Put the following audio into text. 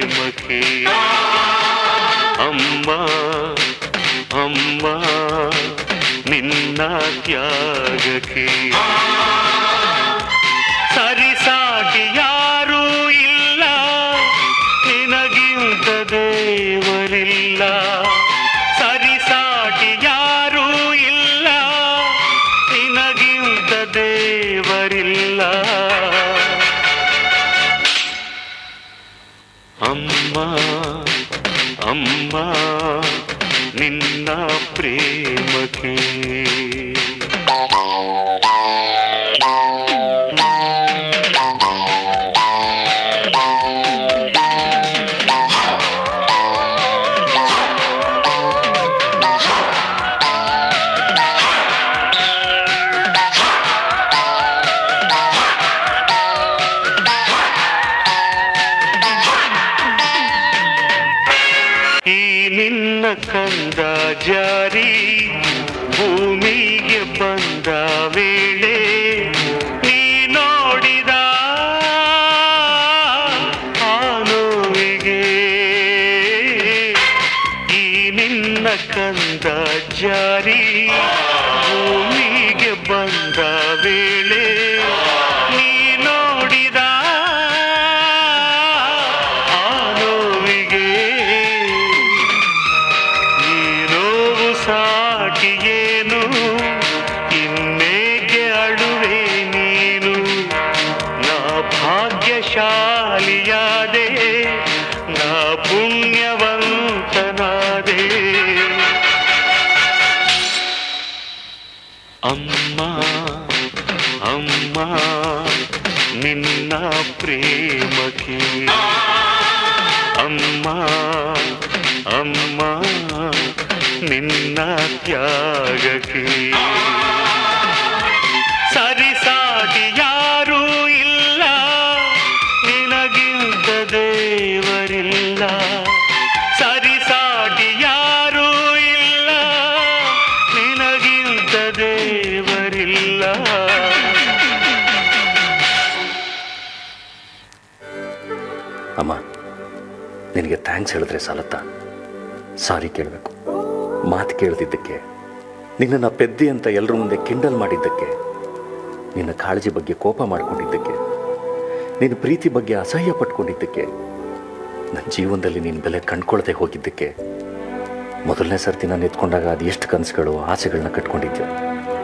ಪ್ರೇಮಕ್ಕೆ ಅಮ್ಮ ಅಮ್ಮ ನಿನ್ನ ತ್ಯಾಗಕ್ಕೆ ಸರಿಸಾಟಿ ಯಾರೂ ಇಲ್ಲ ನಿನಗಿಂತ ದೇವರಿಲ್ಲ ಸರಿಸಾಟಿ ಯಾರೂ ಇಲ್ಲ ನಿನಗಿಂತ ದೇವರಿಲ್ಲ ಅಮ್ಮ ಅಮ್ಮ ನಿನ್ನ ಪ್ರೇಮಕ್ಕೆ ಈ ನಿನ್ನ ಕಂದ ಜಾರಿ ಭೂಮಿಗೆ ಬಂದ ವೇಳೆ ನೀ ನೋಡಿದ ಆ ನೋವಿಗೆ ಈ ನಿನ್ನ ಕಂದ ಜಾರಿ ಭೂಮಿಗೆ ಬಂದ ವೇಳೆ ನೀ ನೋಡಿದ ಸಾಟಿಯೇನು ಇನ್ನೇಕೆ ಅಳುವೆ ನೀನು ನಾ ಭಾಗ್ಯಶಾಲಿಯಾದೆ ನಾ ಪುಣ್ಯವಂತನಾದೆ ಅಮ್ಮ ಅಮ್ಮ ನಿನ್ನ ಪ್ರೇಮಕ್ಕೆ ಅಮ್ಮ ಅಮ್ಮ ನಿನ್ನ ತ್ಯಾಗಕ್ಕೆ ಸರಿಸಾಟಿ ಯಾರೂ ಇಲ್ಲ ನಿನಗಿಂತ ದೇವರಿಲ್ಲ ಸರಿಸಾಟಿ ಯಾರೂ ಇಲ್ಲ ನಿನಗಿಂತ ದೇವರಿಲ್ಲ ಅಮ್ಮ ನಿನಗೆ ಥ್ಯಾಂಕ್ಸ್ ಹೇಳಿದ್ರೆ ಸಾಲತ್ತಾ ಸಾರಿ ಕೇಳಬೇಕು ಮಾತು ಕೇಳ್ತಿದ್ದಕ್ಕೆ ನಿನ್ನನ್ನು ಪೆದ್ದಿ ಅಂತ ಎಲ್ಲರ ಮುಂದೆ ಕಿಂಡಲ್ ಮಾಡಿದ್ದಕ್ಕೆ ನಿನ್ನ ಕಾಳಜಿ ಬಗ್ಗೆ ಕೋಪ ಮಾಡಿಕೊಂಡಿದ್ದಕ್ಕೆ ನಿನ್ನ ಪ್ರೀತಿ ಬಗ್ಗೆ ಅಸಹ್ಯ ಪಟ್ಕೊಂಡಿದ್ದಕ್ಕೆ ನನ್ನ ಜೀವನದಲ್ಲಿ ನಿನ್ನ ಬೆಲೆ ಕಂಡ್ಕೊಳ್ದೆ ಹೋಗಿದ್ದಕ್ಕೆ ಮೊದಲನೇ ಸರ್ತಿ ನಾನು ಎತ್ಕೊಂಡಾಗ ಅದು ಎಷ್ಟು ಕನಸುಗಳು ಆಸೆಗಳನ್ನ ಕಟ್ಕೊಂಡಿದ್ದೆ